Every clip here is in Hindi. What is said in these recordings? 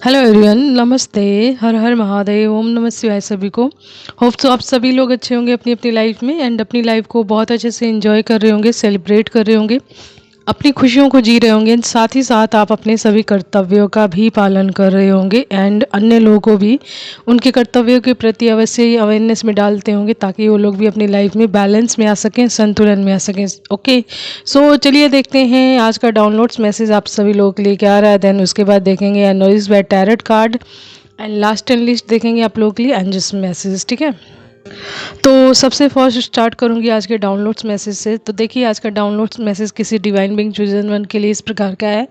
हेलो एवरीवन, नमस्ते। हर हर महादेव, ओम नमः शिवाय सभी को। होप सो आप सभी लोग अच्छे होंगे अपनी अपनी लाइफ में एंड अपनी लाइफ को बहुत अच्छे से एंजॉय कर रहे होंगे, सेलिब्रेट कर रहे होंगे, अपनी खुशियों को जी रहे होंगे एंड साथ ही साथ आप अपने सभी कर्तव्यों का भी पालन कर रहे होंगे एंड अन्य लोगों को भी उनके कर्तव्यों के प्रति अवश्य अवेयरनेस में डालते होंगे ताकि वो लोग भी अपनी लाइफ में बैलेंस में आ सकें, संतुलन में आ सकें। ओके, सो चलिए देखते हैं आज का डाउनलोड्स मैसेज आप सभी लोगों के लिए क्या आ रहा है। देन उसके बाद देखेंगे एनोइज by tarot card and last and list देखेंगे आप लोगों के लिए एंजल्स मैसेज। ठीक है, तो सबसे फर्स्ट स्टार्ट करूंगी आज के डाउनलोड्स मैसेज से। तो देखिए आज का डाउनलोड्स मैसेज किसी डिवाइन बीइंग चूजन वन के लिए इस प्रकार का है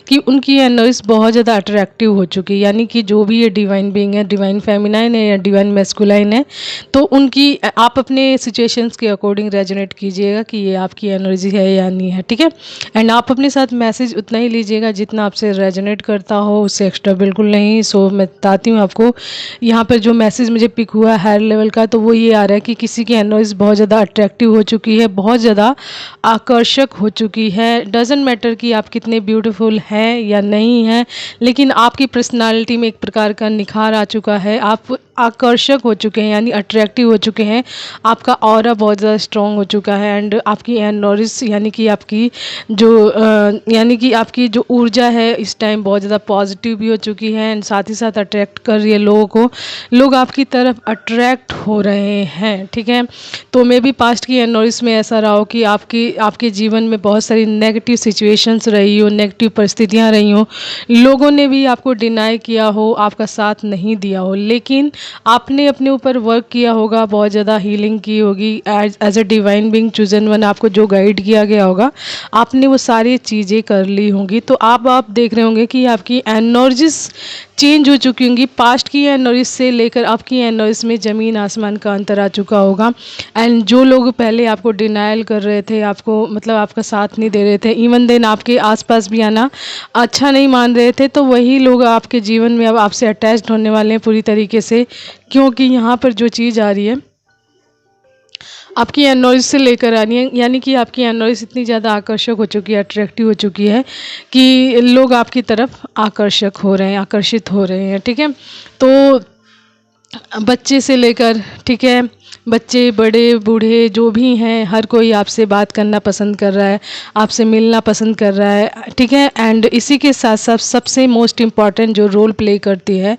कि उनकी एनर्जी बहुत ज़्यादा अट्रैक्टिव हो चुकी है, यानी कि जो भी ये डिवाइन बीइंग है, डिवाइन फेमिनाइन है या डिवाइन मैस्कुलाइन है, तो उनकी आप अपने सिचुएशंस के अकॉर्डिंग रेजोनेट कीजिएगा कि ये आपकी एनर्जी है या नहीं है। ठीक है, एंड आप अपने साथ मैसेज उतना ही लीजिएगा जितना आपसे रेजोनेट करता हो, उससे एक्स्ट्रा बिल्कुल नहीं। सो मैं बताती हूँ आपको, यहाँ पर जो मैसेज मुझे पिक हुआ हायर लेवल का, तो वो ये आ रहा है कि किसी की एनर्जी बहुत ज़्यादा अट्रैक्टिव हो चुकी है, बहुत ज़्यादा आकर्षक हो चुकी है। डजेंट मैटर कि आप कितने ब्यूटीफुल हैं या नहीं हैं, लेकिन आपकी पर्सनालिटी में एक प्रकार का निखार आ चुका है। आप आकर्षक हो चुके हैं, यानी अट्रैक्टिव हो चुके हैं। आपका ऑरा बहुत ज़्यादा स्ट्रॉन्ग हो चुका है एंड आपकी एनर्जी यानी कि आपकी जो ऊर्जा है इस टाइम बहुत ज़्यादा पॉजिटिव भी हो चुकी है एंड साथ ही साथ अट्रैक्ट कर रही है लोगों को। लोग आपकी तरफ अट्रैक्ट हो रहे हैं। ठीक है, तो मे भी पास्ट की एनर्जी में ऐसा रहा हो कि आपके जीवन में बहुत सारी नेगेटिव सिचुएशंस रही हो, नेगेटिव परिस्थितियां रही हो, लोगों ने भी आपको डिनाई किया हो, आपका साथ नहीं दिया हो, लेकिन आपने अपने ऊपर वर्क किया होगा, बहुत ज़्यादा हीलिंग की होगी। As a divine being chosen one आपको जो गाइड किया गया होगा, आपने वो सारी चीज़ें कर ली होंगी। तो आप देख रहे होंगे कि आपकी एनर्जीज चेंज हो चुकी होंगी। पास्ट की एनर्जी से लेकर आपकी एनर्जी में ज़मीन आसमान का अंतर आ चुका होगा एंड जो लोग पहले आपको डिनायल कर रहे थे, आपको मतलब आपका साथ नहीं दे रहे थे, इवन देन आपके आसपास भी आना अच्छा नहीं मान रहे थे, तो वही लोग आपके जीवन में अब आपसे अटैच्ड होने वाले हैं पूरी तरीके से। क्योंकि यहाँ पर जो चीज़ आ रही है आपकी एनर्जी से लेकर आनी है, यानी कि आपकी एनर्जी इतनी ज़्यादा आकर्षक हो चुकी है, अट्रैक्टिव हो चुकी है कि लोग आपकी तरफ आकर्षक हो रहे हैं, आकर्षित हो रहे हैं। ठीक है, तो बच्चे से लेकर, ठीक है, बच्चे बड़े बूढ़े जो भी हैं, हर कोई आपसे बात करना पसंद कर रहा है, आपसे मिलना पसंद कर रहा है। ठीक है, एंड इसी के साथ साथ सबसे मोस्ट इम्पॉर्टेंट जो रोल प्ले करती है,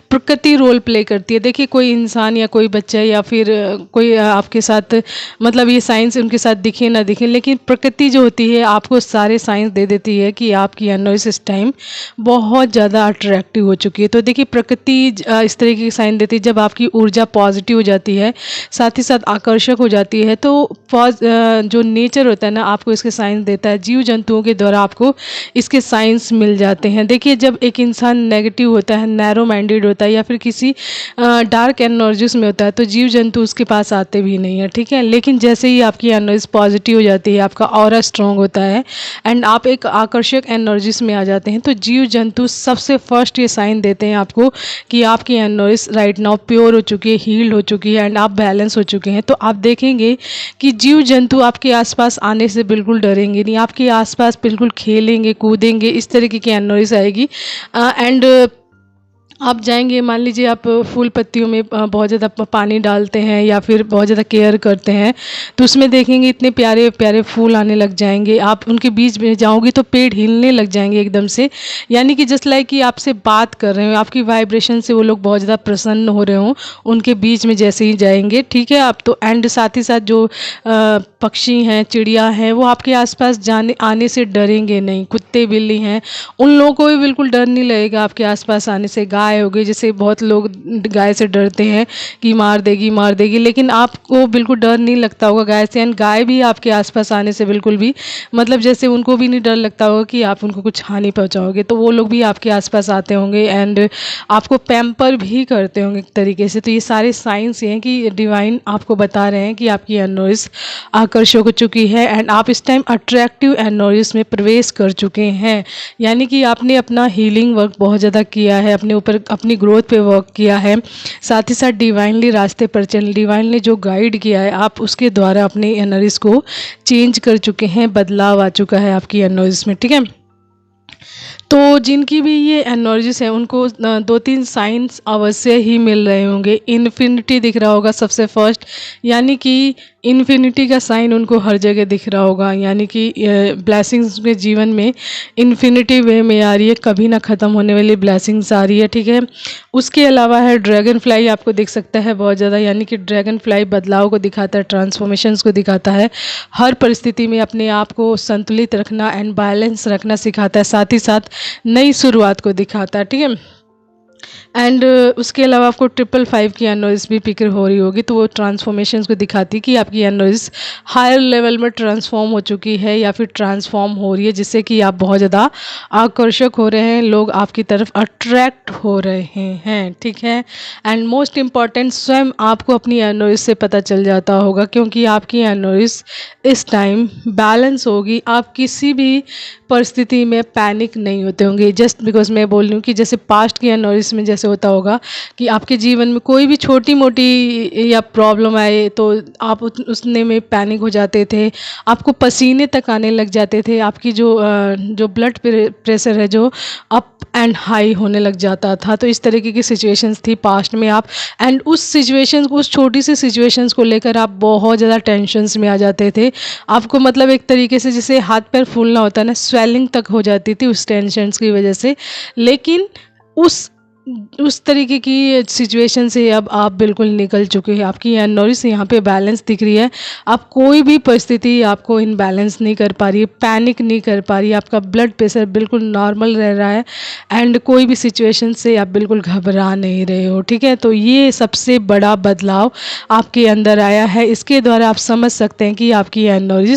प्रकृति रोल प्ले करती है। देखिए कोई इंसान या कोई बच्चा या फिर कोई आपके साथ, मतलब ये साइंस उनके साथ दिखे ना दिखे, लेकिन प्रकृति जो होती है आपको सारे साइंस दे देती है कि आपकी एनर्जी इस टाइम बहुत ज़्यादा अट्रैक्टिव हो चुकी है। तो देखिए प्रकृति इस तरीके की साइन देती है, जब आपकी ऊर्जा पॉजिटिव हो जाती है, साथ ही साथ आकर्षक हो जाती है, तो जो नेचर होता है ना, आपको इसके साइंस देता है। जीव जंतुओं के द्वारा आपको इसके साइंस मिल जाते हैं। देखिए जब एक इंसान नेगेटिव होता है, नैरो माइंडेड होता है या फिर किसी डार्क एनर्जीज में होता है, तो जीव जंतु उसके पास आते भी नहीं है। ठीक है, लेकिन जैसे ही आपकी एनर्जी पॉजिटिव हो जाती है, आपका ऑरा स्ट्रॉन्ग होता है एंड आप एक आकर्षक एनर्जीज में आ जाते हैं, तो जीव जंतु सबसे फर्स्ट ये साइन देते हैं आपको कि आपकी एनर्जी राइट नाउ प्योर हो चुकी है, हील्ड हो चुकी है एंड आप बैलेंस हो चुके हैं। तो आप देखेंगे कि जीव जंतु आपके आसपास आने से बिल्कुल डरेंगे नहीं, आपके आसपास बिल्कुल खेलेंगे कूदेंगे, इस तरीके की एनर्जी आएगी। एंड आप जाएंगे, मान लीजिए आप फूल पत्तियों में बहुत ज़्यादा पानी डालते हैं या फिर बहुत ज़्यादा केयर करते हैं, तो उसमें देखेंगे इतने प्यारे प्यारे फूल आने लग जाएंगे। आप उनके बीच में जाओगे तो पेड़ हिलने लग जाएंगे एकदम से, यानी कि जस्ट लाइक कि आपसे बात कर रहे हो, आपकी वाइब्रेशन से वो लोग बहुत ज़्यादा प्रसन्न हो रहे हों उनके बीच में जैसे ही जाएंगे। ठीक है, आप तो एंड साथ ही साथ जो पक्षी हैं, चिड़िया हैं, वो आपके आसपास जाने आने से डरेंगे नहीं। कुत्ते बिल्ली हैं, उन लोगों को भी बिल्कुल डर नहीं लगेगा आपके आसपास आने से। गाय हो गई, जैसे बहुत लोग गाय से डरते हैं कि मार देगी, लेकिन आपको बिल्कुल डर नहीं लगता होगा गाय से, एंड गाय भी आपके आसपास आने से बिल्कुल भी, मतलब जैसे उनको भी नहीं डर लगता होगा कि आप उनको कुछ हानि पहुंचाओगे, तो वो लोग भी आपके आसपास आते होंगे एंड आपको पैम्पर भी करते होंगे एक तरीके से। तो ये सारे साइंस हैं कि डिवाइन आपको बता रहे हैं कि आपकी एनर्जी आकर्षक हो चुकी है एंड आप इस टाइम अट्रैक्टिव एनर्जीज में प्रवेश कर चुके हैं, यानी कि आपने अपना हीलिंग वर्क बहुत ज़्यादा किया है, अपने ऊपर अपनी ग्रोथ पे वर्क किया है, साथ ही साथ डिवाइनली रास्ते पर चल, डिवाइन ने जो गाइड किया है आप उसके द्वारा अपने एनर्जीज को चेंज कर चुके हैं, बदलाव आ चुका है आपकी एनर्जीज में। ठीक है, तो जिनकी भी ये एनर्जीज है उनको 2-3 साइंस अवश्य ही मिल रहे होंगे। इन्फिनिटी दिख रहा होगा सबसे फर्स्ट, यानी कि इन्फिनिटी का साइन उनको हर जगह दिख रहा होगा, यानी कि ब्लेसिंग्स के जीवन में इन्फिनिटी वे में आ रही है, कभी ना ख़त्म होने वाली ब्लेसिंग्स आ रही है, ठीक है। उसके अलावा है ड्रैगन फ्लाई, आपको दिख सकता है बहुत ज़्यादा, यानी कि ड्रैगन फ्लाई बदलाव को दिखाता है, ट्रांसफॉर्मेशंस को दिखाता है, हर परिस्थिति में अपने आप को संतुलित रखना एंड बैलेंस रखना सिखाता है, साथ ही साथ नई शुरुआत को दिखाता है, ठीक है। एंड उसके अलावा आपको 555 की एनर्जी भी पिक हो रही होगी, तो वो ट्रांसफॉर्मेशंस को दिखाती है कि आपकी एनर्जी हायर लेवल में ट्रांसफॉर्म हो चुकी है या फिर ट्रांसफॉर्म हो रही है, जिससे कि आप बहुत ज़्यादा आकर्षक हो रहे हैं, लोग आपकी तरफ अट्रैक्ट हो रहे हैं, ठीक है। एंड मोस्ट इम्पॉर्टेंट, स्वयं आपको अपनी एनर्जी से पता चल जाता होगा, क्योंकि आपकी एनर्जी इस टाइम बैलेंस होगी, आप किसी भी परिस्थिति में पैनिक नहीं होते होंगे। जस्ट बिकॉज मैं बोल रही हूँ कि जैसे पास्ट की एनर्जी में जैसे होता होगा कि आपके जीवन में कोई भी छोटी मोटी या प्रॉब्लम आए तो आप उसने में पैनिक हो जाते थे, आपको पसीने तक आने लग जाते थे, आपकी जो ब्लड प्रेशर है जो अप एंड हाई होने लग जाता था। तो इस तरीके की सिचुएशंस थी पास्ट में आप, एंड उस सिचुएशंस को, उस छोटी सी सिचुएशंस को लेकर आप बहुत ज़्यादा टेंशन्स में आ जाते थे। आपको मतलब एक तरीके से जैसे हाथ पैर फूलना होता है ना, स्वेलिंग तक हो जाती थी उस टेंशन्स की वजह से। लेकिन उस तरीके की सिचुएशन से अब आप बिल्कुल निकल चुके हैं, आपकी एनर्जी यहाँ पे बैलेंस दिख रही है, आप कोई भी परिस्थिति आपको इनबैलेंस नहीं कर पा रही है, पैनिक नहीं कर पा रही है, आपका ब्लड प्रेशर बिल्कुल नॉर्मल रह रहा है, एंड कोई भी सिचुएशन से आप बिल्कुल घबरा नहीं रहे हो, ठीक है। तो ये सबसे बड़ा बदलाव आपके अंदर आया है, इसके द्वारा आप समझ सकते हैं कि आपकी एनर्जी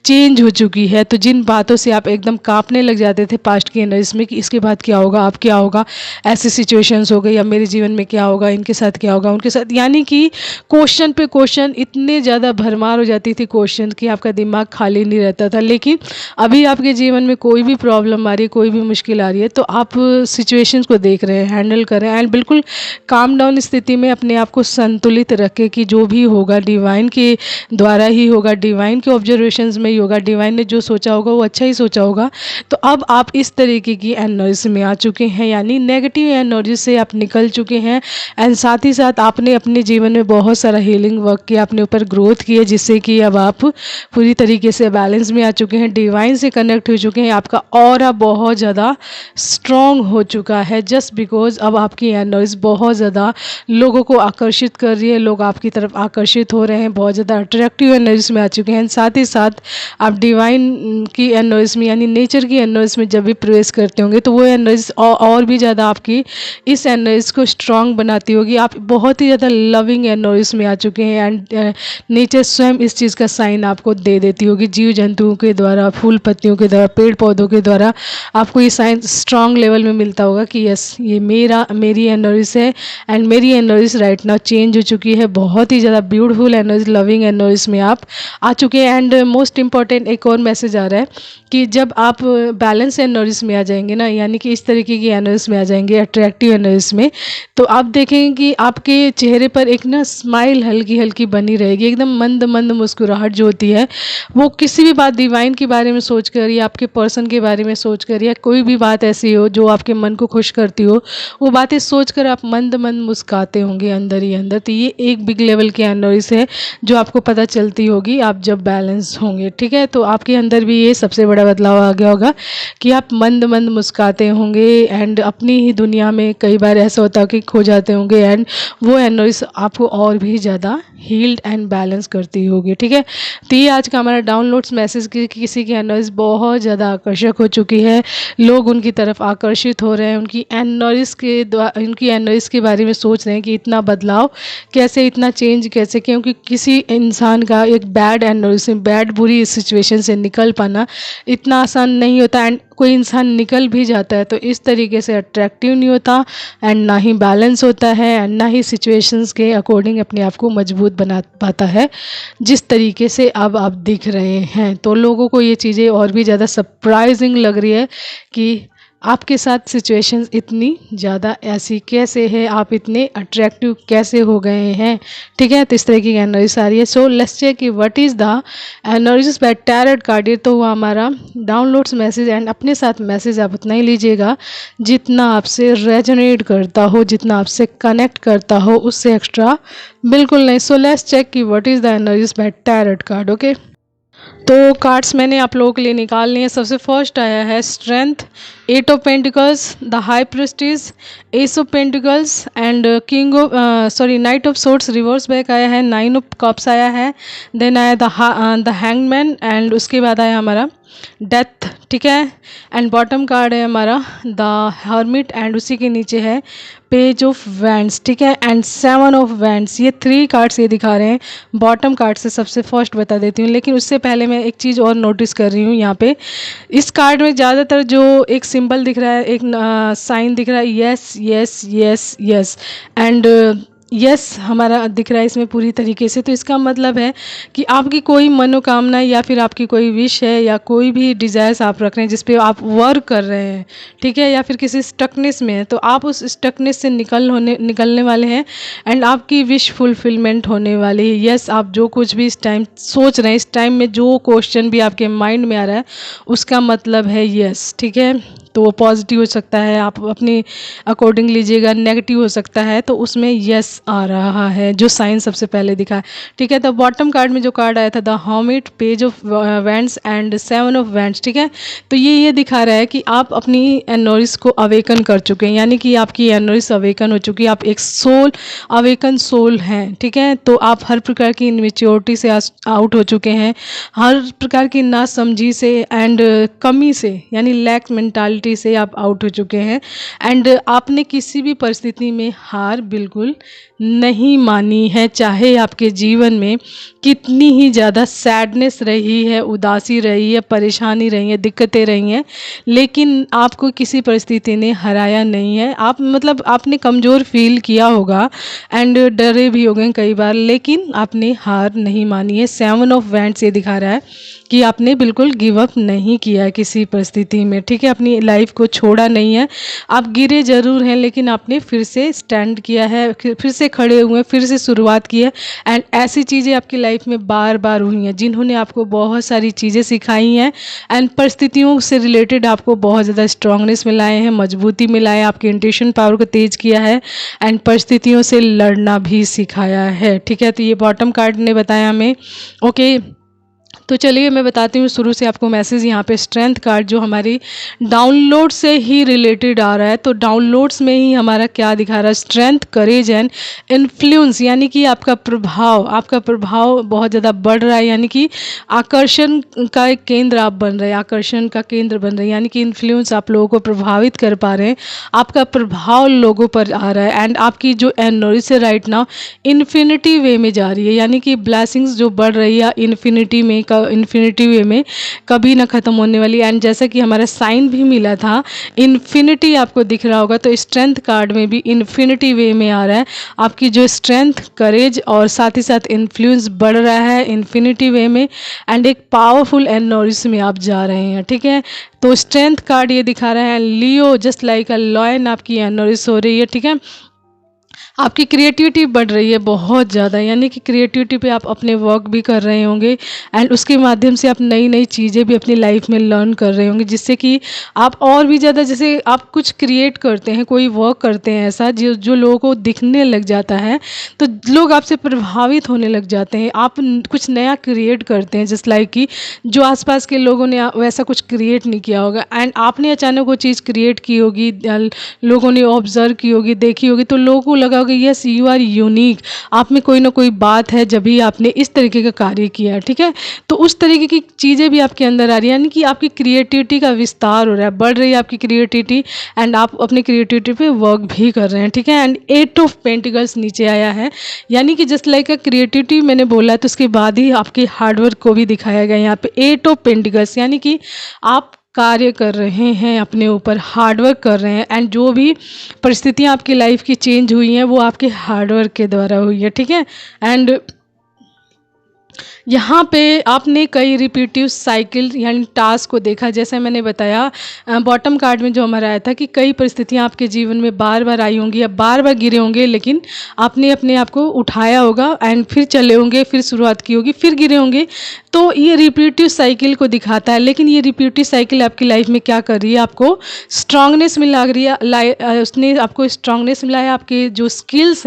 चेंज हो चुकी है। तो जिन बातों से आप एकदम कांपने लग जाते थे पास्ट की एनर्जी में कि इसके बाद क्या होगा, अब क्या होगा, ऐसी सिचुएशंस हो गई, अब मेरे जीवन में क्या होगा, इनके साथ क्या होगा, उनके साथ, यानी कि क्वेश्चन पे क्वेश्चन, इतने ज़्यादा भरमार हो जाती थी क्वेश्चन कि आपका दिमाग खाली नहीं रहता था। लेकिन अभी आपके जीवन में कोई भी प्रॉब्लम आ रही है, कोई भी मुश्किल आ रही है, तो आप सिचुएशंस को देख रहे हैं, हैंडल कर रहे हैं, एंड बिल्कुल काम डाउन स्थिति में अपने आप को संतुलित रखें कि जो भी होगा डिवाइन के द्वारा ही होगा, डिवाइन के ऑब्जर्वेशंस में ही होगा, डिवाइन ने जो सोचा होगा वो अच्छा ही सोचा होगा। तो अब आप इस तरीके की एनर्जी में आ चुके हैं, यानी नेगेटिव एनर्जी से आप निकल चुके हैं, एंड साथ ही साथ आपने अपने जीवन में बहुत सारा हीलिंग वर्क किया, अपने ऊपर ग्रोथ की है, जिससे कि अब आप पूरी तरीके से बैलेंस में आ चुके हैं, डिवाइन से कनेक्ट हो चुके हैं, आपका ऑरा बहुत ज़्यादा स्ट्रॉन्ग हो चुका है, जस्ट बिकॉज अब आपकी एनर्जी बहुत ज़्यादा लोगों को आकर्षित कर रही है, लोग आपकी तरफ आकर्षित हो रहे हैं, बहुत ज़्यादा अट्रैक्टिव एनर्जी में आ चुके हैं। साथ ही साथ आप डिवाइन की एनर्जी में, यानी नेचर की एनर्जी में जब भी प्रवेश करते होंगे तो वो एनर्जी और भी ज़्यादा आपकी इस एनर्जी को स्ट्रॉन्ग बनाती होगी, आप बहुत ही ज़्यादा लविंग एनर्जी में आ चुके हैं, एंड नेचर स्वयं इस चीज़ का साइन आपको दे देती होगी, जीव जंतुओं के द्वारा, फूल पत्तियों के द्वारा, पेड़ पौधों के द्वारा आपको ये साइन स्ट्रॉन्ग लेवल में मिलता होगा कि यस, ये मेरी एनर्जी है, एंड मेरी एनर्जी राइट नाउ चेंज हो चुकी है, बहुत ही ज़्यादा ब्यूटीफुल एनर्जी, लविंग एनर्जी में आप आ चुके हैं। एंड मोस्ट इंपॉर्टेंट एक और मैसेज आ रहा है कि जब आप बैलेंस एनर्जी में आ जाएंगे ना, यानी कि इस तरीके की एनर्जी में आ जाएंगे, अट्रैक्टिव एनर्जी में, तो आप देखेंगे कि आपके चेहरे पर एक ना स्माइल हल्की हल्की बनी रहेगी, एकदम मंद मंद मुस्कुराहट जो होती है, वो किसी भी बात डिवाइन के बारे में सोच कर या आपके पर्सन के बारे में सोच कर या कोई भी बात ऐसी हो जो आपके मन को खुश करती हो, वो बातें सोच कर आप मंद मंद मुस्काते होंगे अंदर ही अंदर। तो ये एक बिग लेवल की एनर्जी है जो आपको पता चलती होगी आप जब बैलेंस होंगे, ठीक है। तो आपके अंदर भी ये सबसे बड़ा बदलाव आ गया होगा कि आप मंद मंद मुस्काते होंगे, एंड अपनी ही दुनिया में कई बार ऐसा होता है कि खो जाते होंगे, एंड वो एनर्जी आपको और भी ज़्यादा हील्ड एंड बैलेंस करती होगी, ठीक है। तो ये आज का हमारा डाउनलोड्स मैसेज कि किसी की एनर्जी बहुत ज़्यादा आकर्षक हो चुकी है, लोग उनकी तरफ आकर्षित हो रहे हैं, उनकी एनर्जी के बारे में सोच रहे हैं कि इतना बदलाव कैसे, इतना चेंज कैसे, क्योंकि किसी इंसान का एक बैड एनर्जी से, बैड बुरी सिचुएशन से निकल पाना इतना आसान नहीं होता, एंड कोई इंसान निकल भी जाता है तो इस तरीके से अट्रैक्टिव नहीं होता, एंड ना ही बैलेंस होता है, एंड ना ही सिचुएशंस के अकॉर्डिंग अपने आप को मजबूत बना पाता है जिस तरीके से अब आप दिख रहे हैं। तो लोगों को ये चीज़ें और भी ज़्यादा सरप्राइजिंग लग रही है कि आपके साथ सिचुएशंस इतनी ज़्यादा ऐसी कैसे है, आप इतने अट्रैक्टिव कैसे हो गए हैं, ठीक है। तो इस तरह की एनर्जीज आ रही है। सो लेट्स चेक कि what is the energies by tarot card. ये तो हुआ हमारा डाउनलोड्स मैसेज, एंड अपने साथ मैसेज आप उतना ही लीजिएगा जितना आपसे रेजोनेट करता हो, जितना आपसे कनेक्ट करता हो, उससे एक्स्ट्रा बिल्कुल नहीं। सो लेट्स चेक कि what is the energies by tarot card. Okay, तो कार्ड्स मैंने आप लोगों के लिए निकाल लिए हैं। सबसे फर्स्ट आया है strength, eight of pentacles, the high priestess, ace of pentacles and king of knight of swords reverse back आया है, नाइन ऑफ कप्स आया है, देन आया द हैंगमैन, एंड उसके बाद आया हमारा डेथ, ठीक है। एंड बॉटम कार्ड है हमारा द हर्मिट, एंड उसी के नीचे है पेज ऑफ वैंड्स, ठीक है, एंड सेवन ऑफ वैंड्स। ये थ्री कार्ड्स ये दिखा रहे हैं। बॉटम कार्ड से सबसे फर्स्ट बता देती हूँ, लेकिन उससे पहले मैं एक चीज़ और नोटिस कर रही हूँ यहाँ पे। इस कार्ड में ज़्यादातर जो एक सिंबल दिख रहा है, एक साइन दिख रहा है, yes yes yes yes, and yes हमारा दिख रहा है इसमें पूरी तरीके से। तो इसका मतलब है कि आपकी कोई मनोकामना या फिर आपकी कोई विश है या कोई भी डिज़ायर्स आप रख रहे हैं जिस पे आप वर्क कर रहे हैं, ठीक है, या फिर किसी स्टकनेस में है, तो आप उस स्टकनेस से निकलने वाले हैं, एंड आपकी विश फुलफिलमेंट होने वाली है। यस, आप जो कुछ भी इस टाइम सोच रहे हैं, इस टाइम में जो क्वेश्चन भी आपके माइंड में आ रहा है, उसका मतलब है यस, ठीक है। तो वो पॉजिटिव हो सकता है, आप अपनी अकॉर्डिंग लीजिएगा, नेगेटिव हो सकता है, तो उसमें यस आ रहा है जो साइन सबसे पहले दिखा है, ठीक है। तो बॉटम कार्ड में जो कार्ड आया था the hermit, page of wands and seven of wands, ठीक है। तो ये दिखा रहा है कि आप अपनी एनर्जीज को अवेकन कर चुके हैं, यानी कि आपकी एनर्जीज अवेकन हो चुकी है, आप एक सोल अवेकन सोल हैं, ठीक है। तो आप हर प्रकार की इनमेच्योरिटी से आउट हो चुके हैं, हर प्रकार की नासमझी से एंड कमी से, यानी लैक मेंटालिटी से आप आउट हो चुके हैं, एंड आपने किसी भी परिस्थिति में हार बिल्कुल नहीं मानी है। चाहे आपके जीवन में कितनी ही ज़्यादा सैडनेस रही है, उदासी रही है, परेशानी रही है, दिक्कतें रही हैं, लेकिन आपको किसी परिस्थिति ने हराया नहीं है। आप मतलब आपने कमज़ोर फील किया होगा एंड डरे भी हो गए कई बार, लेकिन आपने हार नहीं मानी है। सेवन ऑफ वैंड्स ये दिखा रहा है कि आपने बिल्कुल गिव अप नहीं किया है किसी परिस्थिति में, ठीक है, अपनी लाइफ को छोड़ा नहीं है। आप गिरे ज़रूर हैं, लेकिन आपने फिर से स्टैंड किया है, फिर से खड़े हुए, फिर से शुरुआत की है, एंड ऐसी चीज़ें आपकी लाइफ में बार बार हुई हैं जिन्होंने आपको बहुत सारी चीज़ें सिखाई हैं, एंड परिस्थितियों से रिलेटेड आपको बहुत ज़्यादा स्ट्रांगनेस में लाए हैं, मजबूती में लाए, आपके इंट्यूशन पावर को तेज किया है, एंड परिस्थितियों से लड़ना भी सिखाया है, ठीक है। तो ये बॉटम कार्ड ने बताया हमें। ओके, तो चलिए मैं बताती हूँ शुरू से आपको मैसेज। यहाँ पे स्ट्रेंथ कार्ड जो हमारी डाउनलोड से ही रिलेटेड आ रहा है, तो डाउनलोड्स में ही हमारा क्या दिखा रहा है, स्ट्रेंथ, करेज एंड इन्फ्लुएंस, यानी कि आपका प्रभाव बहुत ज़्यादा बढ़ रहा है, यानी कि आकर्षण का एक केंद्र आप बन रहे हैं, आकर्षण का केंद्र बन रहे हैं, यानी कि इन्फ्लुएंस, आप लोगों को प्रभावित कर पा रहे हैं, आपका प्रभाव लोगों पर आ रहा है, एंड आपकी जो एनर्जी से राइट नाउ इन्फिनिटी वे में जा रही है, यानी कि ब्लेसिंग्स जो बढ़ रही है इन्फिनिटी वे में कभी ना ख़त्म होने वाली। एंड जैसा कि हमारा साइन भी मिला था इन्फिनिटी, आपको दिख रहा होगा, तो स्ट्रेंथ कार्ड में भी इन्फिनिटी वे में आ रहा है। आपकी जो स्ट्रेंथ, करेज और साथ ही साथ इन्फ्लुएंस बढ़ रहा है इन्फिनिटी वे में, एंड एक पावरफुल एनर्जी में आप जा रहे हैं, ठीक है। तो स्ट्रेंथ कार्ड ये दिखा रहा है लियो जस्ट लाइक अ लॉयन, आपकी एनर्जी हो रही है, ठीक है। आपकी क्रिएटिविटी बढ़ रही है बहुत ज़्यादा, यानी कि क्रिएटिविटी पे आप अपने वर्क भी कर रहे होंगे, एंड उसके माध्यम से आप नई नई चीज़ें भी अपनी लाइफ में लर्न कर रहे होंगे, जिससे कि आप और भी ज़्यादा, जैसे आप कुछ क्रिएट करते हैं, कोई वर्क करते हैं ऐसा जो लोगों को दिखने लग जाता है, तो लोग आपसे प्रभावित होने लग जाते हैं। आप कुछ नया क्रिएट करते हैं, जस्ट लाइक कि जो आसपास के लोगों ने वैसा कुछ क्रिएट नहीं किया होगा, एंड आपने अचानक वो चीज़ क्रिएट की होगी, लोगों ने ऑब्जर्व की होगी, देखी होगी, तो लोगों को लगा होगा यस यू आर यूनिक, आप में कोई ना कोई बात है जब भी आपने इस तरीके का कार्य किया है, ठीक है। तो उस तरीके की चीज़ें भी आपके अंदर आ रही है, यानी कि आपकी क्रिएटिविटी का विस्तार हो रहा है, बढ़ रही है आपकी क्रिएटिविटी, एंड आप अपनी क्रिएटिविटी पे वर्क भी कर रहे हैं, ठीक है। एंड एट ऑफ पेंटिकल्स नीचे आया है, यानी कि जस्ट लाइक क्रिएटिविटी मैंने बोला, तो उसके बाद ही आपके हार्डवर्क को भी दिखाया गया यहाँ पे एट ऑफ पेंटिकल्स, यानी कि आप कार्य कर रहे हैं, अपने ऊपर हार्डवर्क कर रहे हैं, एंड जो भी परिस्थितियाँ आपकी लाइफ की चेंज हुई हैं वो आपके हार्डवर्क के द्वारा हुई है, ठीक है। एंड यहाँ पे आपने कई रिपीटिव साइकिल यानी टास्क को देखा, जैसे मैंने बताया बॉटम कार्ड में जो हमारा आया था कि कई परिस्थितियाँ आपके जीवन में बार बार आई होंगी या बार बार गिरे होंगे, लेकिन आपने अपने आप को उठाया होगा एंड फिर चले होंगे, फिर शुरुआत की होगी, फिर गिरे होंगे। तो ये रिपीटिव साइकिल को दिखाता है। लेकिन ये रिपीटिव साइकिल आपकी लाइफ में क्या कर रही है, आपको स्ट्रांगनेस मिला रही है। उसने आपको स्ट्रांगनेस मिला है, आपके जो स्किल्स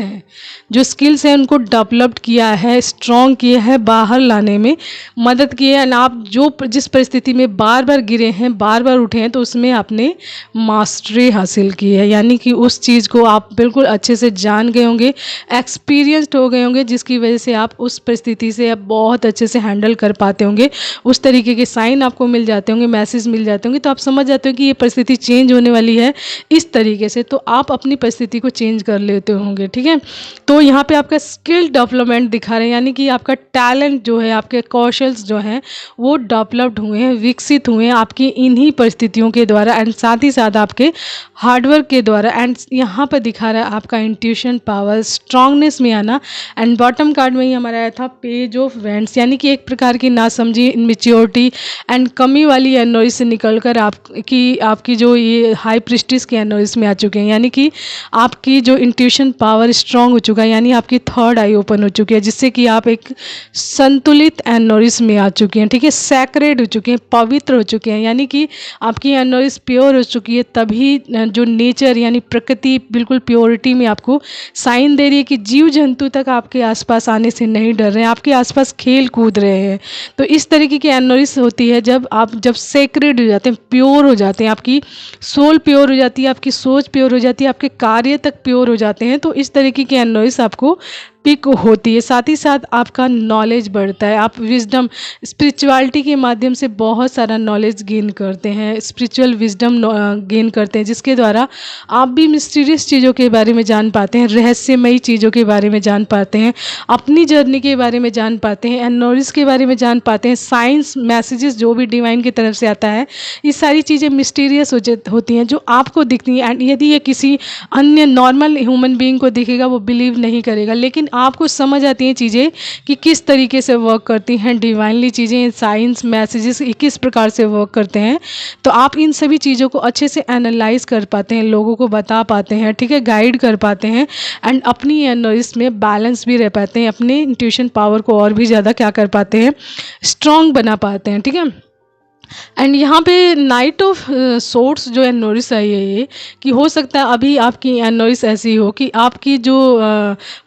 हैं उनको डेवलप्ड किया है, स्ट्रॉन्ग किया है, बाहर लाने में मदद की है। एंड आप जिस परिस्थिति में बार बार गिरे हैं, बार बार उठे हैं, तो उसमें आपने मास्टरी हासिल की है, यानी कि उस चीज़ को आप बिल्कुल अच्छे से जान गए होंगे, एक्सपीरियंस्ड हो गए होंगे, जिसकी वजह से आप उस परिस्थिति से आप बहुत अच्छे से हैंडल कर पाते होंगे। उस तरीके के साइन आपको मिल जाते होंगे, मैसेज मिल जाते होंगे, तो आप समझ जाते हो कि ये परिस्थिति चेंज होने वाली है इस तरीके से, तो आप अपनी परिस्थिति को चेंज कर लेते होंगे। ठीक है, तो यहाँ पे आपका स्किल डेवलपमेंट दिखा रहे हैं, यानी कि आपका टैलेंट जो है, आपके कौशल्स जो हैं वो डेवलप्ड हुए हैं, विकसित हुए हैं आपकी इन्हीं परिस्थितियों के द्वारा एंड साथ ही साथ आपके हार्डवर्क के द्वारा। एंड यहाँ पर दिखा रहा है आपका इंट्यूशन पावर, स्ट्रांगनेस में आना। एंड बॉटम कार्ड में ही हमारा आया था पेज ऑफ वेंट्स, यानी कि एक प्रकार की नासमझी, इनमेच्योरिटी एंड कमी वाली एनर्जी से निकलकर आपकी जो ये हाई प्रिस्टिस की एनर्जी में आ चुके हैं, यानी कि आपकी जो इंट्यूशन पावर स्ट्रांग हो चुका है, यानी आपकी थर्ड आई ओपन हो चुकी है, जिससे कि आप एक संतुलित एनर्जी में आ चुके हैं। ठीक है, सैक्रेड हो चुके हैं, पवित्र हो चुके हैं, यानी कि आपकी एनर्जी प्योर हो चुकी है। तभी जो नेचर यानी प्रकृति बिल्कुल प्योरिटी में आपको साइन दे रही है कि जीव जंतु तक आपके आसपास आने से नहीं डर रहे हैं, आपके आसपास खेल कूद रहे हैं। तो इस तरीके की एनर्जी होती है जब सेक्रेड हो जाते हैं, प्योर हो जाते हैं, आपकी सोल प्योर हो जाती है, आपकी सोच प्योर हो जाती है, आपके कार्य तक प्योर हो जाते हैं। तो इस तरीके की एनर्जी आपको पिक होती है। साथ ही साथ आपका नॉलेज बढ़ता है, आप विजडम, स्पिरिचुअलिटी के माध्यम से बहुत सारा नॉलेज गेन करते हैं, स्पिरिचुअल विजडम गेन करते हैं, जिसके द्वारा आप भी मिस्टीरियस चीज़ों के बारे में जान पाते हैं, रहस्यमयी चीज़ों के बारे में जान पाते हैं, अपनी जर्नी के बारे में जान पाते हैं, एनर्जीज के बारे में जान पाते हैं, साइंस मैसेजेस जो भी डिवाइन की तरफ से आता है, ये सारी चीज़ें मिस्टीरियस होती हैं जो आपको दिखती हैं। एंड यदि ये किसी अन्य नॉर्मल ह्यूमन बीइंग को दिखेगा, वो बिलीव नहीं करेगा, लेकिन आपको समझ आती हैं चीज़ें कि किस तरीके से वर्क करती हैं डिवाइनली चीज़ें, साइंस मैसेजेस किस प्रकार से वर्क करते हैं। तो आप इन सभी चीज़ों को अच्छे से एनालाइज कर पाते हैं, लोगों को बता पाते हैं, ठीक है, गाइड कर पाते हैं एंड अपनी एनर्जीज में बैलेंस भी रह पाते हैं, अपने इंट्यूशन पावर को और भी ज़्यादा क्या कर पाते हैं, स्ट्रॉन्ग बना पाते हैं। ठीक है, एंड यहाँ पे नाइट ऑफ सोर्ट्स जो एनोरिस आई है, ये कि हो सकता है अभी आपकी एनोरिस ऐसी हो कि आपकी जो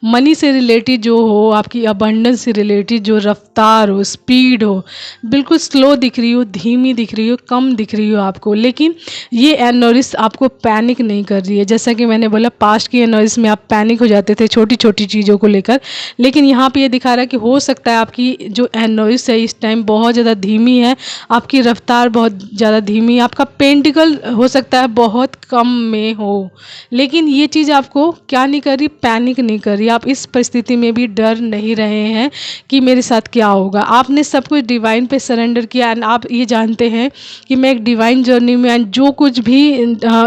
मनी से रिलेटेड जो हो, आपकी अबंडेंस से रिलेटेड जो रफ्तार हो, स्पीड हो, बिल्कुल स्लो दिख रही हो, धीमी दिख रही हो, कम दिख रही हो आपको, लेकिन ये एनोरिस आपको पैनिक नहीं कर रही है। जैसा कि मैंने बोला, पास्ट की एनोरिस में आप पैनिक हो जाते थे छोटी छोटी चीज़ों को लेकर, लेकिन यहाँ पे ये दिखा रहा है कि हो सकता है आपकी जो एनोरिस है इस टाइम बहुत ज़्यादा धीमी है, आपकी रफ्तार बहुत ज़्यादा धीमी, आपका पेंटिकल हो सकता है बहुत कम में हो, लेकिन ये चीज़ आपको क्या नहीं कर रही, पैनिक नहीं कर रही। आप इस परिस्थिति में भी डर नहीं रहे हैं कि मेरे साथ क्या होगा। आपने सब कुछ डिवाइन पे सरेंडर किया एंड आप ये जानते हैं कि मैं एक डिवाइन जर्नी में, एंड जो कुछ भी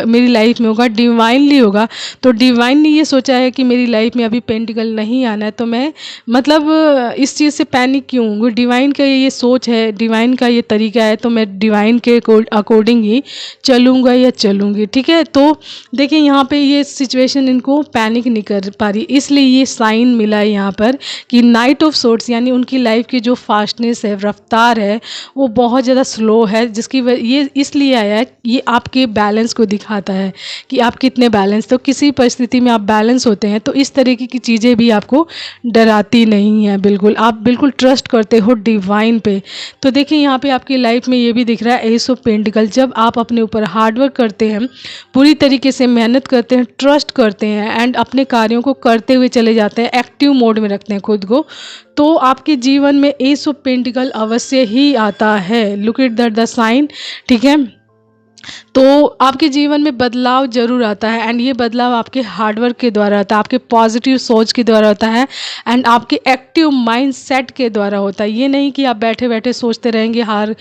मेरी लाइफ में होगा डिवाइनली होगा। तो डिवाइन ने ये सोचा है कि मेरी लाइफ में अभी पेंटिकल नहीं आना है, तो मैं मतलब इस चीज़ से पैनिक क्यों हूँ। डिवाइन का ये सोच है, डिवाइन का ये तरीका है, तो मैं डिवाइन के अकॉर्डिंग ही चलूँगा या चलूँगी। ठीक है, तो देखिए यहाँ पे ये सिचुएशन इनको पैनिक नहीं कर पा रही, इसलिए ये साइन मिला है यहाँ पर कि नाइट ऑफ सोर्ट्स, यानी उनकी लाइफ की जो फास्टनेस है, रफ्तार है, वो बहुत ज़्यादा स्लो है, जिसकी ये इसलिए आया है, ये आपके बैलेंस को दिखाता है कि आप कितने बैलेंस। तो किसी परिस्थिति में आप बैलेंस होते हैं तो इस तरीके की चीज़ें भी आपको डराती नहीं हैं, बिल्कुल आप बिल्कुल ट्रस्ट करते हो डिवाइन पे। तो देखिए यहाँ पे आपकी लाइफ में ये भी दिख रहा है एस ऑफ पेंटिकल, जब आप अपने ऊपर हार्डवर्क करते हैं, पूरी तरीके से मेहनत करते हैं, ट्रस्ट करते हैं एंड अपने कार्यों को करते हुए चले जाते हैं, एक्टिव मोड में रखते हैं खुद को, तो आपके जीवन में एस ऑफ पेंटिकल अवश्य ही आता है। लुक एट द साइन, ठीक है, तो आपके जीवन में बदलाव ज़रूर आता है, एंड ये बदलाव आपके हार्डवर्क के द्वारा आता है, आपके पॉजिटिव सोच के द्वारा होता है, एंड आपके एक्टिव माइंड सेट के द्वारा होता है। ये नहीं कि आप बैठे बैठे सोचते रहेंगे हार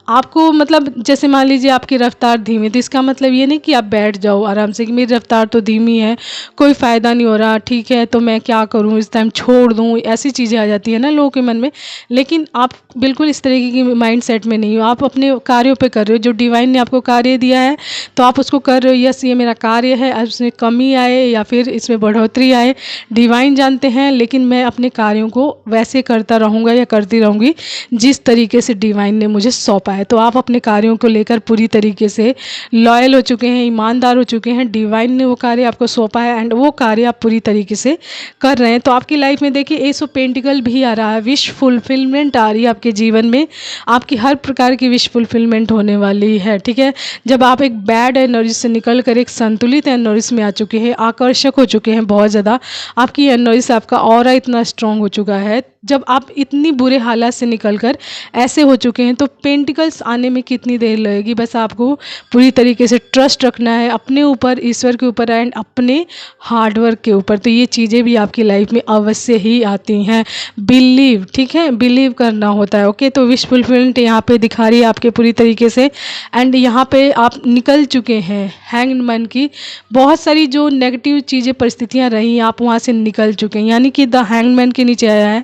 आपको, मतलब जैसे मान लीजिए आपकी रफ्तार धीमी, तो इसका मतलब ये नहीं कि आप बैठ जाओ आराम से कि मेरी रफ्तार तो धीमी है, कोई फ़ायदा नहीं हो रहा, ठीक है तो मैं क्या करूँ, इस टाइम छोड़ दूँ, ऐसी चीज़ें आ जाती है ना लोगों के मन में। लेकिन आप बिल्कुल इस तरीके की माइंड सेट में नहीं हो, आप अपने कार्यों पे कर रहे हो, जो डिवाइन ने आपको कार्य दिया है तो आप उसको कर रहे हो। यस, ये मेरा कार्य है, अब इसमें कमी आए या फिर इसमें बढ़ोतरी आए डिवाइन जानते हैं, लेकिन मैं अपने कार्यों को वैसे करता रहूँगा या करती रहूँगी जिस तरीके से डिवाइन ने मुझे सौंपा है। तो आप अपने कार्यों को लेकर पूरी तरीके से लॉयल हो चुके हैं, ईमानदार हो चुके हैं, डिवाइन ने वो कार्य आपको सौंपा है एंड वो कार्य आप पूरी तरीके से कर रहे हैं। तो आपकी लाइफ में देखिए एस ऑफ पेंटिकल भी आ रहा है, विश फुलफिलमेंट आ रही है आपके जीवन में, आपकी हर प्रकार की विश फुलफिलमेंट होने वाली है, ठीक है। जब आप एक बैड एनर्जी से निकल कर एक संतुलित एनर्जी में आ चुके हैं, आकर्षक हो चुके हैं बहुत ज़्यादा, आपकी एनर्जी से आपका ऑरा इतना स्ट्रांग हो चुका है, जब आप इतनी बुरे हालात से निकलकर ऐसे हो चुके हैं तो पेंटिकल्स आने में कितनी देर लगेगी। बस आपको पूरी तरीके से ट्रस्ट रखना है अपने ऊपर, ईश्वर के ऊपर एंड अपने हार्डवर्क के ऊपर, तो ये चीज़ें भी आपकी लाइफ में अवश्य ही आती हैं। बिलीव, ठीक है, बिलीव करना होता है। ओके, तो विश फुलफिलमेंट यहाँ पे दिखा रही है आपके पूरी तरीके से, एंड यहाँ पे आप निकल चुके हैं हैंग्ड मैन की बहुत सारी जो नेगेटिव चीज़ें परिस्थितियाँ रही, आप वहाँ से निकल चुके हैं, यानी कि द हैंग्ड मैन के नीचे आया है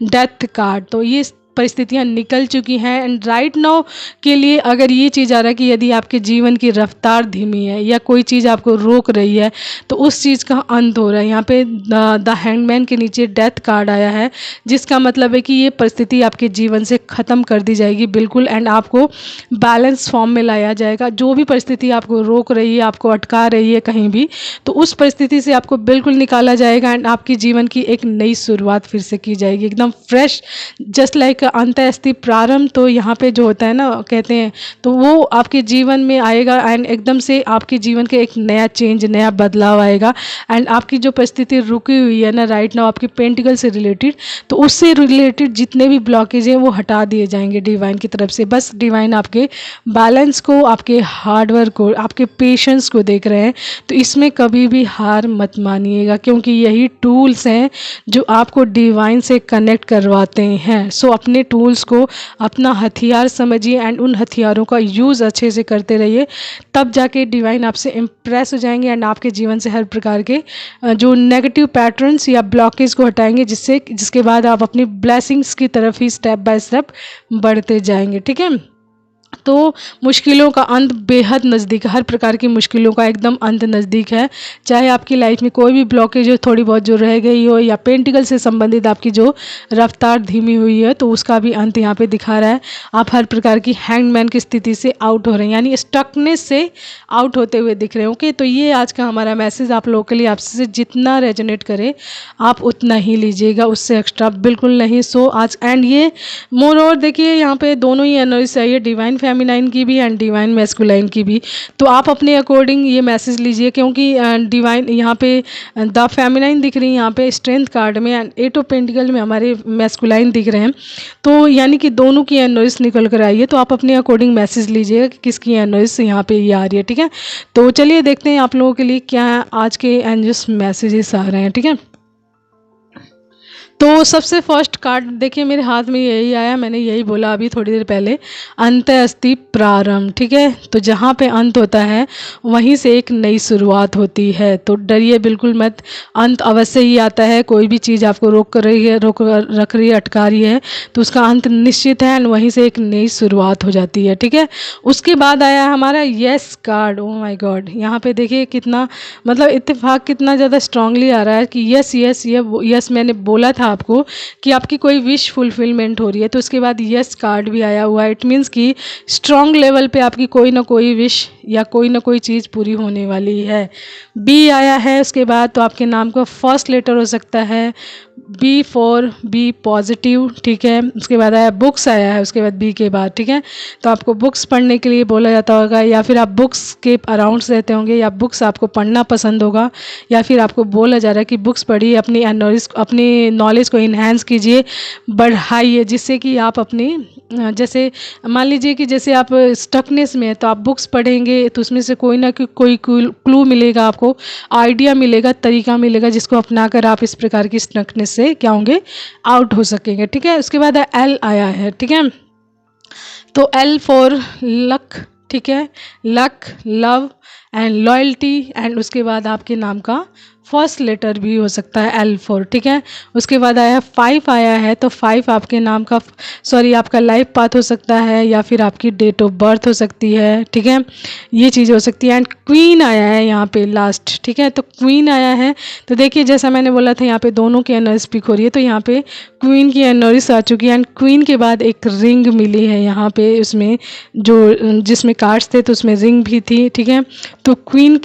डेथ कार्ड। तो ये परिस्थितियाँ निकल चुकी हैं एंड राइट नाउ के लिए अगर ये चीज़ आ रहा है कि यदि आपके जीवन की रफ्तार धीमी है या कोई चीज़ आपको रोक रही है तो उस चीज़ का अंत हो रहा है। यहाँ पे द हैंगमैन के नीचे डेथ कार्ड आया है, जिसका मतलब है कि ये परिस्थिति आपके जीवन से ख़त्म कर दी जाएगी बिल्कुल, एंड आपको बैलेंस फॉर्म में लाया जाएगा। जो भी परिस्थिति आपको रोक रही है, आपको अटका रही है कहीं भी, तो उस परिस्थिति से आपको बिल्कुल निकाला जाएगा एंड आपकी जीवन की एक नई शुरुआत फिर से की जाएगी, एकदम फ्रेश, जस्ट लाइक अंत अस्ति प्रारंभ। तो यहाँ पे जो होता है ना कहते हैं, तो वो आपके जीवन में आएगा एंड एकदम से आपके जीवन के एक नया चेंज, नया बदलाव आएगा एंड आपकी जो परिस्थिति रुकी हुई है ना राइट नाउ आपकी पेंटिकल से रिलेटेड, तो उससे रिलेटेड जितने भी ब्लॉकेज हैं वो हटा दिए जाएंगे डिवाइन की तरफ से। बस डिवाइन आपके बैलेंस को, आपके हार्डवर्क को, आपके पेशेंस को देख रहे हैं, तो इसमें कभी भी हार मत मानिएगा क्योंकि यही टूल्स हैं जो आपको डिवाइन से कनेक्ट करवाते हैं। सो अपने टूल्स को अपना हथियार समझिए एंड उन हथियारों का यूज़ अच्छे से करते रहिए, तब जाके डिवाइन आपसे इम्प्रेस हो जाएंगे एंड आपके जीवन से हर प्रकार के जो नेगेटिव पैटर्न्स या ब्लॉकेज को हटाएंगे, जिसके बाद आप अपनी ब्लेसिंग्स की तरफ ही स्टेप बाय स्टेप बढ़ते जाएंगे, ठीक है। तो मुश्किलों का अंत बेहद नज़दीक है, हर प्रकार की मुश्किलों का एकदम अंत नज़दीक है। चाहे आपकी लाइफ में कोई भी ब्लॉकेज हो, थोड़ी बहुत जो रह गई हो, या पेंटिकल से संबंधित आपकी जो रफ्तार धीमी हुई है, तो उसका भी अंत यहाँ पे दिखा रहा है। आप हर प्रकार की हैंगमैन की स्थिति से आउट हो रहे हैं, यानी स्टकनेस से आउट होते हुए दिख रहे हैं। ओके, तो ये आज का हमारा मैसेज आप लोगों के लिए, आपसे जितना रेजोनेट करे आप उतना ही लीजिएगा, उससे एक्स्ट्रा बिल्कुल नहीं। सो आज एंड ये मोर और देखिए यहाँ पे दोनों ही एनर्जी चाहिए, डिवाइन फेमिनाइन की भी एंड डिवाइन मैस्कुलाइन की भी। तो आप अपने अकॉर्डिंग ये मैसेज लीजिए क्योंकि डिवाइन यहाँ पे द फेमिनाइन दिख रही है, यहाँ पे स्ट्रेंथ कार्ड में, एंड एट ऑफ पेंटिकल में हमारे मैस्कुलाइन दिख रहे हैं। तो यानी कि दोनों की एनर्जी निकल कर आई है, तो आप अपने अकॉर्डिंग मैसेज लीजिएगा कि किसकी एनर्जी यहाँ पे ये आ रही है, ठीक है। तो चलिए देखते हैं आप लोगों के लिए क्या आज के एंजल्स मैसेजेस आ रहे हैं, ठीक है। तो सबसे फर्स्ट कार्ड देखिए मेरे हाथ में यही आया, मैंने यही बोला अभी थोड़ी देर पहले, अंत अस्ति प्रारंभ, ठीक है। तो जहाँ पे अंत होता है वहीं से एक नई शुरुआत होती है, तो डरिए बिल्कुल मत, अंत अवश्य ही आता है। कोई भी चीज़ आपको रोक रही है, रख रही है, अटका रही है, तो उसका अंत निश्चित है एंड वहीं से एक नई शुरुआत हो जाती है, ठीक है। उसके बाद आया हमारा yes card. Oh my God, यहाँ पे देखिए कितना मतलब इत्तेफाक कितना ज़्यादा स्ट्रांगली आ रहा है कि यस यस यस मैंने बोला था आपको कि आपकी कोई विश फुलफिलमेंट हो रही है, तो उसके बाद यस कार्ड भी आया हुआ है। इट मीन्स कि स्ट्रॉन्ग लेवल पे आपकी कोई ना कोई विश या कोई ना कोई चीज़ पूरी होने वाली है। बी आया है उसके बाद, तो आपके नाम का फर्स्ट लेटर हो सकता है बी फॉर बी पॉजिटिव, ठीक है। उसके बाद आया बुक्स आया है उसके बाद बी के बाद, ठीक है। तो आपको बुक्स पढ़ने के लिए बोला जाता होगा, या फिर आप बुक्स के अराउंड्स रहते होंगे, या बुक्स आपको पढ़ना पसंद होगा, या फिर आपको बोला जा रहा है कि बुक्स पढ़िए, अपनी नॉलेज को इन्हेंस कीजिए, बढ़ाइए, जिससे कि आप अपनी जैसे मान लीजिए कि जैसे आप स्टकनेस में है तो आप बुक्स पढ़ेंगे तो उसमें से कोई ना कोई क्लू मिलेगा आपको, आइडिया मिलेगा, तरीका मिलेगा जिसको अपनाकर आप इस प्रकार की स्टकनेस से क्या होंगे, आउट हो सकेंगे। ठीक है, उसके बाद एल आया है। ठीक है, तो एल फॉर लक। ठीक है, luck, love and loyalty, and उसके बाद आपके नाम का फर्स्ट लेटर भी हो सकता है एल फॉर। ठीक है, उसके बाद आया 5 आया है, तो 5 आपके नाम का आपका लाइफ पाथ हो सकता है या फिर आपकी डेट ऑफ बर्थ हो सकती है। ठीक है, ये चीज़ हो सकती है। एंड क्वीन आया है यहाँ पे लास्ट। ठीक है, तो क्वीन आया है, तो देखिए जैसा मैंने बोला था यहाँ पे दोनों की एनर्जी स्पीक हो रही है, तो यहाँ पे क्वीन की एनर्जी आ चुकी है। एंड क्वीन के बाद एक रिंग मिली है यहाँ पे, उसमें जो जिसमें कार्ड्स थे तो उसमें रिंग भी थी। ठीक है, तो क्वीन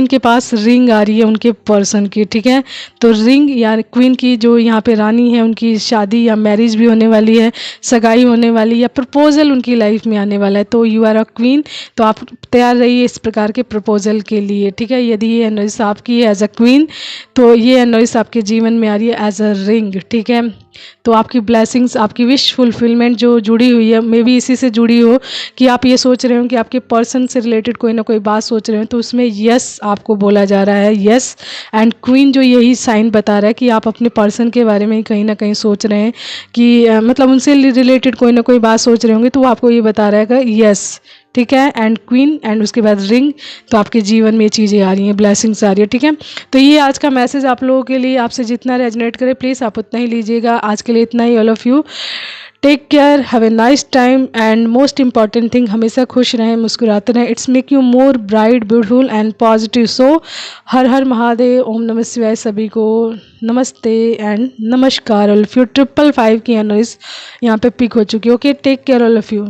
के पास रिंग आ रही है उनके पर्सन की। ठीक है, तो रिंग या क्वीन की जो यहाँ पे रानी है उनकी शादी या मैरिज भी होने वाली है, सगाई होने वाली या प्रपोजल उनकी लाइफ में आने वाला है। तो यू आर अ क्वीन, तो आप तैयार रहिए इस प्रकार के प्रपोजल के लिए। ठीक है, यदि ये एनर्जी आपकी है एज अ क्वीन, तो ये एनर्जी आपके जीवन में आ रही है एज अ रिंग। ठीक है, तो आपकी ब्लेसिंग्स, आपकी विश फुलफिलमेंट जो जुड़ी हुई है, मे बी इसी से जुड़ी हो कि आप ये सोच रहे हो कि आपके पर्सन से रिलेटेड कोई ना कोई बात सोच रहे हो, तो उसमें यस आपको बोला जा रहा है, यस। एंड क्वीन जो यही साइन बता रहा है कि आप अपने पर्सन के बारे में कहीं ना कहीं सोच रहे हैं कि मतलब उनसे रिलेटेड कोई ना कोई बात सोच रहे होंगे, तो वो आपको ये बता रहा है कि यस। ठीक है, एंड क्वीन एंड उसके बाद रिंग, तो आपके जीवन में ये चीज़ें आ रही हैं, ब्लेसिंग्स आ रही है। ठीक है, तो ये आज का मैसेज आप लोगों के लिए, आपसे जितना रेजोनेट करे प्लीज़ आप उतना ही लीजिएगा। आज के लिए इतना ही। All of you take care, have a nice time, and most important thing, हमेशा खुश रहें, मुस्कुराते रहें। It's make you more bright, beautiful and positive. So हर हर महादेव, ओम नमः शिवाय। सभी को नमस्ते एंड नमस्कार। ऑल ऑफ यू 555 की एनर्जी यहाँ पे पिक हो चुकी है। Okay, take care all of you.